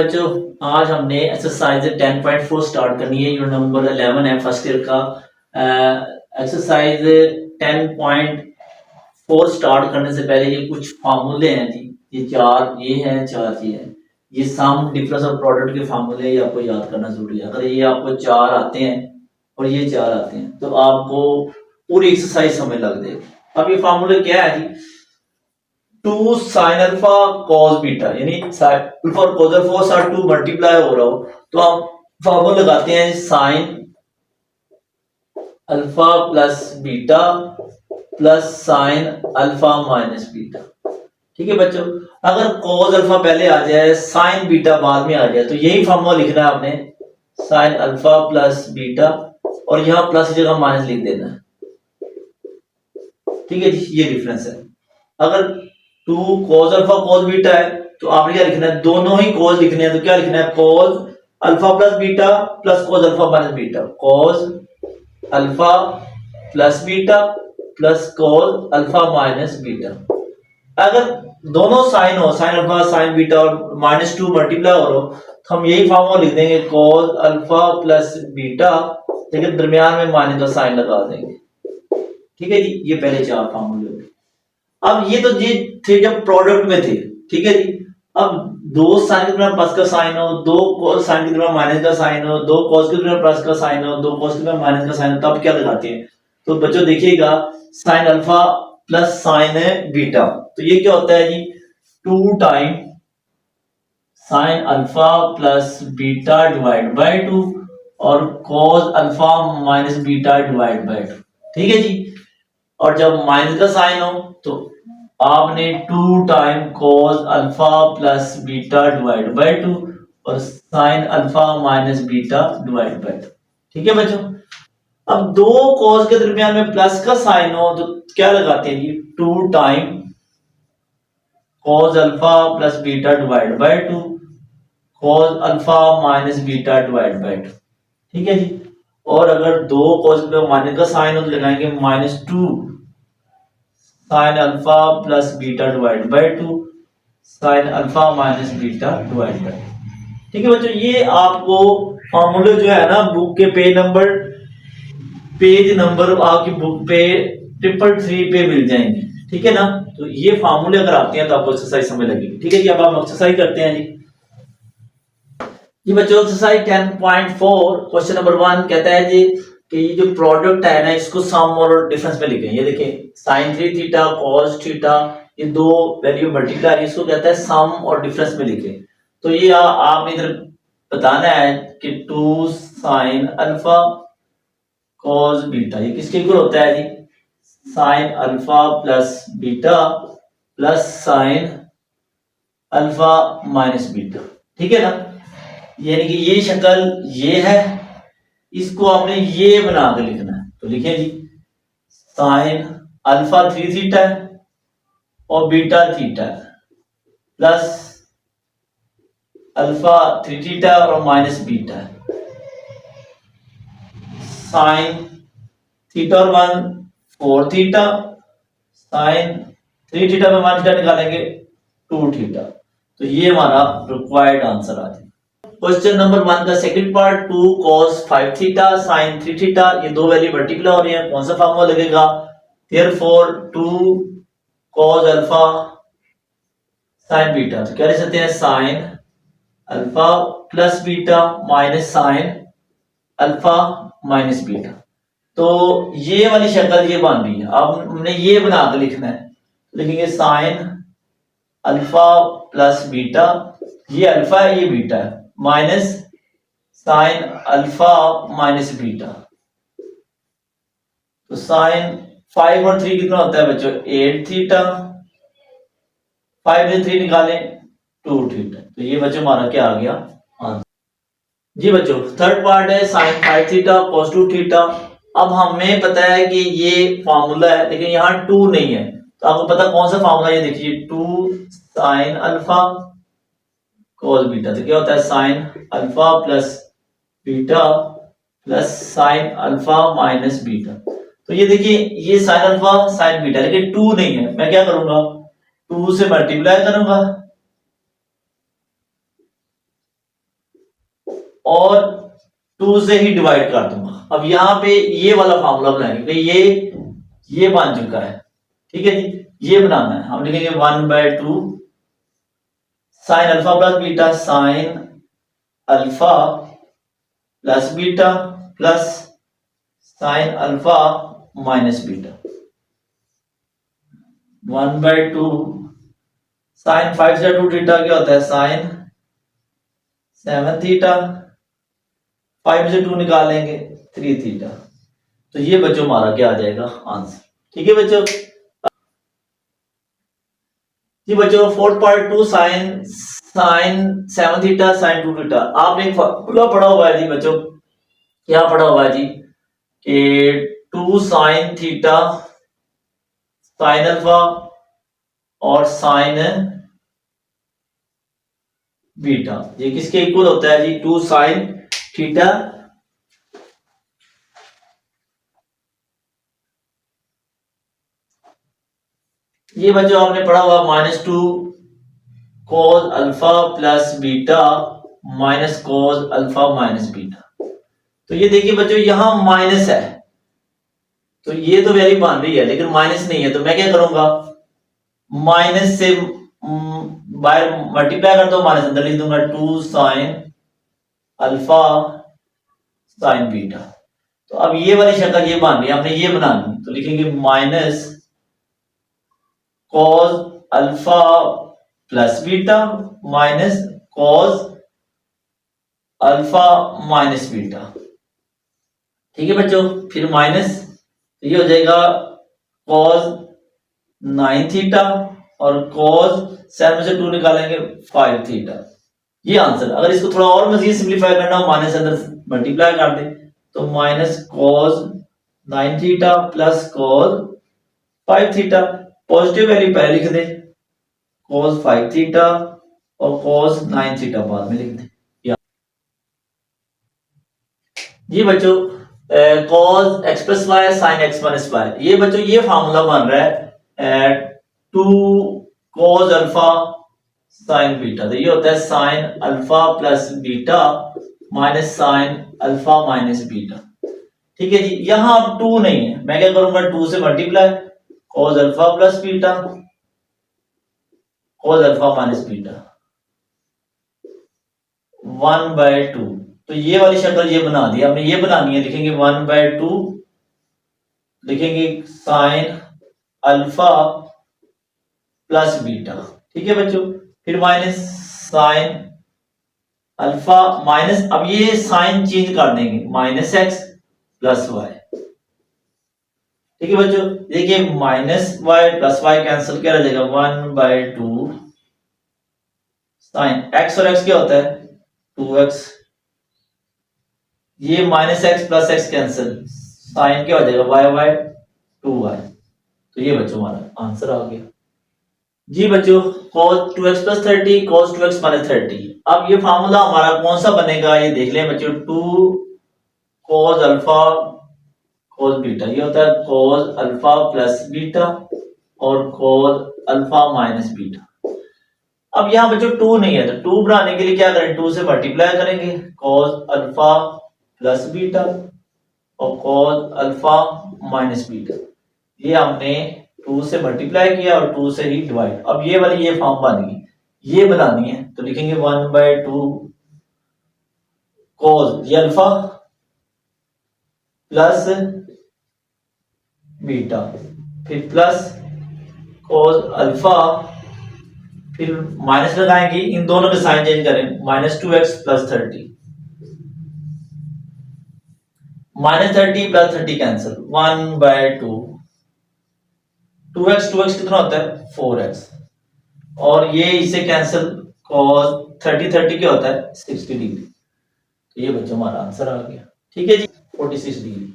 बच्चों आज हमने एक्सरसाइज 10.4 स्टार्ट करनी है। यूनिट नंबर 11 है फर्स्ट ईयर का। एक्सरसाइज 10.4 स्टार्ट करने से पहले ये कुछ फार्मूले हैं जी। ये चार ये हैं, चार ये हैं। ये सम डिफरेंस और प्रोडक्ट के फार्मूले ये आपको याद करना जरूरी है। अगर ये आपको चार आते हैं और ये चार आते हैं तो आपको पूरी एक्सरसाइज समझ लग जाएगी। अब ये फार्मूले क्या है जी? 2 साइन अल्फा कॉस बीटा, यानी अल्फा और कॉस अल्फा साथ 2 मल्टीप्लाई हो रहा हो तो हम फॉर्मूला लगाते हैं sign alpha plus beta plus sine alpha minus beta. ठीक है बच्चों, अगर कॉस अल्फा पहले आ जाए साइन बीटा बाद में आ जाए तो यही फॉर्मूला लिखना है आपने, साइन अल्फा प्लस बीटा और यहां प्लस की जगह माइनस लिख देना है। ठीक है जी, ये डिफरेंस है। अगर 2 cos अल्फा cos बीटा है तो आपने क्या लिखना है, दोनों ही cos लिखने हैं तो क्या लिखना है, cos alpha plus beta plus cos alpha minus beta, cos alpha plus beta plus cos alpha minus beta. अगर दोनों साइन हो, साइन अल्फा साइन बीटा और -2 मल्टीप्लाई हो रहा हो तो हम यही फॉर्मूला लिख देंगे, cos अल्फा प्लस बीटा, लेकिन दरमियान में माइनस का साइन लगा देंगे। ठीक है जी, ये पहले चार फॉर्मूले हो गए। अब ये तो ये थे जब प्रोडक्ट में थे। ठीक है जी, अब दो साइन की तरफ प्लस का साइन हो, दो cos साइन की तरफ माइनस का साइन हो, दो cos की तरफ प्लस का साइन हो, दो cos की तरफ माइनस का साइन हो, तब क्या लगाते हैं? तो बच्चों देखिएगा, sign alpha plus sign beta, तो ये क्या होता है जी, 2 time sign alpha plus beta divide by 2 और cos alpha minus beta divide by 2। ठीक है जी, और जब माइनस का साइन हो तो आपने 2 time cos alpha plus beta divide by 2 और sign alpha minus beta divide by 2। ठीक है बच्चों, अब दो cos के दरमियान में प्लस का साइन हो तो क्या लगाते हैं जी, 2 time cos alpha plus beta divide by 2 cos alpha minus beta divide by 2। ठीक है जी, और अगर दो cos पे माइनस का साइन हो तो लगाएंगे -2 sign alpha plus beta divide by 2 sign alpha minus beta divide by. ठीक है बच्चों, ये आपको फॉर्मूले जो है ना बुक के पेज नंबर आपकी बुक पे 333 पे मिल जाएंगे। ठीक है ना, तो ये फॉर्मूले अगर आते हैं तो आपको एक्सरसाइज समझ लगेगी। ठीक है जी, अब आप एक्सरसाइज करते हैं जी बच्चों। एक्सरसाइज 10.4 क्वेश्चन नंबर 1 कहता है जी कि ये जो प्रोडक्ट है ना इसको सम और डिफरेंस में लिखें। ये देखिए sin 3 थीटा cos थीटा, ये दो वैल्यू मल्टीप्लाई है, इसको कहता है सम और डिफरेंस में लिखें। तो ये आपने इधर बताना है कि 2 sin अल्फा cos बीटा, ये किसके इक्वल होता है जी, sin alpha plus beta plus sin alpha minus beta. ठीक है ना, यानी कि ये शक्ल ये है, इसको आपने ये बना के लिखना है। तो लिखें जी, साइन अल्फा 3 थीटा है और बीटा थीटा है प्लस अल्फा 3 थीटा और माइनस बीटा है, साइन थीटा और 1 4 थीटा, साइन 3 थीटा में माइनस निकालेंगे 2 थीटा। तो ये हमारा रिक्वायर्ड आंसर आ जाए। क्वेश्चन नंबर 1 का second part, 2 cos 5 theta sin 3 theta, ये दो वैल्यू मल्टीप्लाई हो रही है, कौन सा फार्मूला लगेगा, therefore 2 cos alpha sin beta, तो क्या लिख सकते हैं, sin alpha plus beta minus sin alpha minus beta. तो ये वाली शक्ल ये बन रही है, अब हमने ये बना के लिखना है। लिखेंगे sin अल्फा प्लस बीटा, ये अल्फा है ये बीटा है, minus sign alpha minus beta. तो साइन 5 और 3 कितना होता है बच्चों, 8 थीटा, 5 में 3 निकालें 2 थीटा। तो ये बच्चों हमारा क्या आ गया आंसर जी बच्चों। थर्ड पार्ट है साइन 5 थीटा cos 2 थीटा। अब हमें पता है कि ये फार्मूला है लेकिन यहाँ 2 नहीं है, तो आपको पता कौन सा फार्मूला, ये देखिए 2 साइन अल्फा cos बीटा, तो क्या होता है sign alpha plus beta plus sine alpha minus beta. तो ये देखिए ये साइन अल्फा साइन बीटा, लेकिन 2 नहीं है, मैं क्या करूंगा 2 से मल्टीप्लाई करूंगा और 2 से ही डिवाइड कर दूंगा। अब यहाँ पे ये वाला फार्मूला बनाएंगे कि ये बन चुका है, ठीक है जी। ये बनाना है, हम लिखेंगे 1/2 sine alpha plus beta, sine alpha plus beta plus sine alpha minus beta, 1/2 sine 5 से 2 थीटा क्या होता है, साइन 7 थीटा, 5 से 2 निकालेंगे 3 थीटा। तो ये बच्चों हमारा क्या आ जाएगा, आंसर। ठीक है बच्चों जी। बच्चों fourth part 2 sine 7 theta sine 2 theta, आपने एक फॉर्मूला पढ़ा हुआ है जी बच्चों, क्या पढ़ा हुआ है जी कि 2 साइन थीटा साइन अल्फा और साइन बीटा, ये किसके इक्वल होता है जी, 2 साइन थीटा ये बच्चों आपने पढ़ा हुआ -2 cos alpha plus beta minus cos alpha minus beta. तो ये देखिए बच्चों यहां माइनस है, तो ये तो वैल्यू बन रही है लेकिन माइनस नहीं है, तो मैं क्या करूंगा, माइनस से बाहर मल्टीप्लाई कर दो, माइनस अंदर लिख दूंगा 2 साइन अल्फा साइन बीटा। तो अब ये वाली शक्ल ये बन रही है, आपने ये बनानी, तो लिखेंगे minus cos alpha plus beta minus cos alpha minus beta. ठीक है बच्चों, फिर माइनस, ये हो जाएगा cos 9 थीटा और cos 7 से 2 निकालेंगे 5 थीटा। ये आंसर। अगर इसको थोड़ा और मजीद सिंपलीफाई करना हो, माइनस अंदर मल्टीप्लाई कर दे, तो minus cos 9 theta plus cos 5 theta. Positive value पहले लिख दे, cos 5 थीटा और cos 9 थीटा बाद में लिख दे। जी बच्चों cos x plus y sine x minus y, ये बच्चों ये फार्मूला बन रहा है 2 cos अल्फा साइन बीटा। तो ये होता है sign alpha plus beta minus sign alpha minus beta. ठीक है जी, यहां अब 2 नहीं है, मैं क्या करूंगा 2 से multiply, cos alpha plus beta cos alpha minus beta 1/2। तो ये वाली शक्ल ये बना दी हमने, ये बनानी है, लिखेंगे 1/2 लिखेंगे साइन अल्फा प्लस बीटा। ठीक है बच्चों, फिर माइनस साइन अल्फा माइनस, अब ये साइन चेंज कर देंगे, माइनस एक्स प्लस वाई। ठीक है बच्चों, देखिए minus y plus y cancel, क्या रह जाएगा 1/2 साइन एक्स और एक्स क्या होता है 2x, ये minus x plus x cancel, sine क्या हो जाएगा y/2y। तो ये बच्चों हमारा आंसर आ गया जी। बच्चों cos 2x plus 30 cos 2x minus 30, अब ये फार्मूला हमारा कौन सा बनेगा ये देख लें बच्चों, 2 cos अल्फा cos बीटा, ये होता है cos अल्फा प्लस बीटा और cos अल्फा माइनस बीटा। अब यहाँ बच्चों 2 नहीं है, तो 2 बनाने के लिए क्या करें, 2 से मल्टीप्लाई करेंगे, cos अल्फा प्लस बीटा और cos अल्फा माइनस बीटा। ये हमने 2 से मल्टीप्लाई किया और 2 से ही डिवाइड। अब ये वाली ये फॉर्म बन गई, ये बनानी है, तो लिखेंगे 1/2 cos ये अल्फा प्लस बीटा, फिर प्लस cos अल्फा, फिर माइनस लगाएंगे, इन दोनों के साइन चेंज करें, -2x plus 30, -30 plus 30 cancel, 1/2 2x कितना होता है 4x, और ये इसे कैंसिल, cos 30 क्या होता है 60 डिग्री। तो ये बच्चों हमारा आंसर आ गया। ठीक है जी, 46 डिग्री।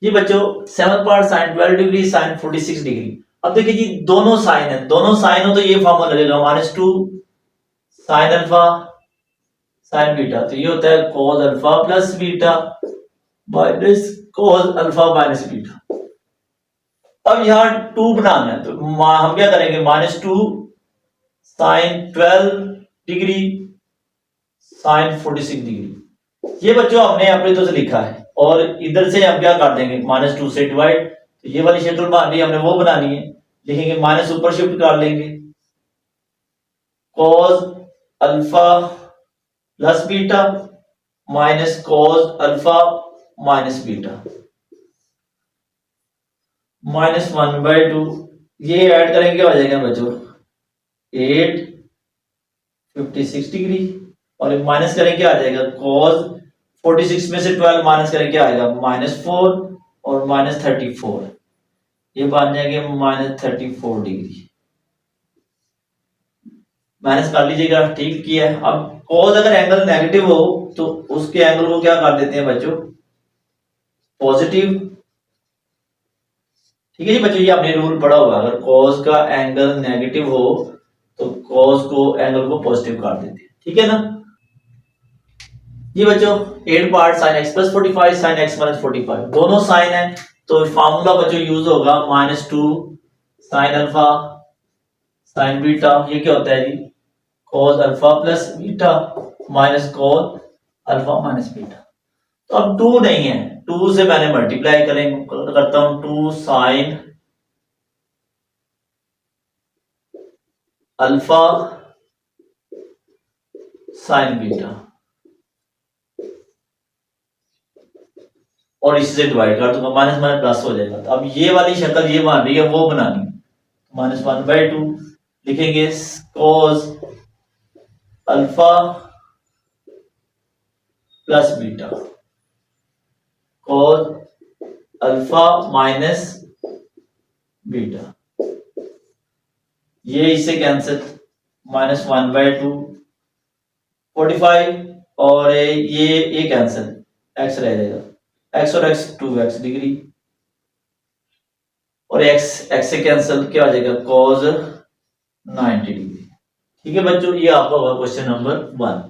ये बच्चों 7 part sine 12 degree sine 46 degree. अब देखिए जी दोनों साइन है, दोनों साइन हो तो ये फॉर्मूला लगेगा -2 साइन अल्फा साइन बीटा, तो ये होता है cos alpha plus beta minus cos alpha minus beta. अब यहां 2 बनाना है, तो हम क्या करेंगे, -2 साइन 12 डिग्री साइन 46 डिग्री, ये बच्चों हमने अपने तो से लिखा है और इधर से हम क्या कर देंगे -2 से डिवाइड। तो ये वाली शक्ल बनानी हमने वो बनानी है, लिखेंगे माइनस ऊपर शिफ्ट कर लेंगे cos alpha plus beta minus cos alpha minus beta -1/2। ये ऐड करेंगे क्या हो जाएगा बच्चों 8 56 डिग्री और माइनस करें क्या आ जाएगा cos 46 में से 12 माइनस करें क्या आएगा -4 और -34। ये बन जाएंगे -34 डिग्री। माइनस कर लीजिएगा, ठीक किया है। अब cos अगर एंगल नेगेटिव हो तो उसके एंगल को क्या कर देते हैं बच्चों पॉजिटिव। ठीक है जी बच्चों, ये आपने रूल पढ़ा होगा, अगर cos का एंगल नेगेटिव हो तो cos को एंगल को पॉजिटिव कर देते हैं, ठीक है ना। ये बच्चों 8 part sin x plus 45 sin x minus 45 दोनों साइन है, तो फार्मूला बच्चों यूज होगा -2 sin अल्फा sin बीटा। ये क्या होता है जी cos alpha plus beta minus cos alpha minus beta. तो अब 2 नहीं है, 2 से मैंने मल्टीप्लाई करता हूं 2 sin अल्फा sin बीटा और इसी से डिवाइड कर दूंगा, माइनस माइनस प्लस हो जाएगा। तो अब ये वाली शक्ल ये बन रही है वो बनानी, -1/2 लिखेंगे cos alpha plus beta cos alpha minus beta. ये इससे कैंसिल -1/2 45 और ये कैंसिल x रह जाएगा, x और x 2x डिग्री और x से कैंसिल क्या आ जाएगा cos 90 डिग्री। ठीक है बच्चों, ये आपका होगा क्वेश्चन नंबर 1।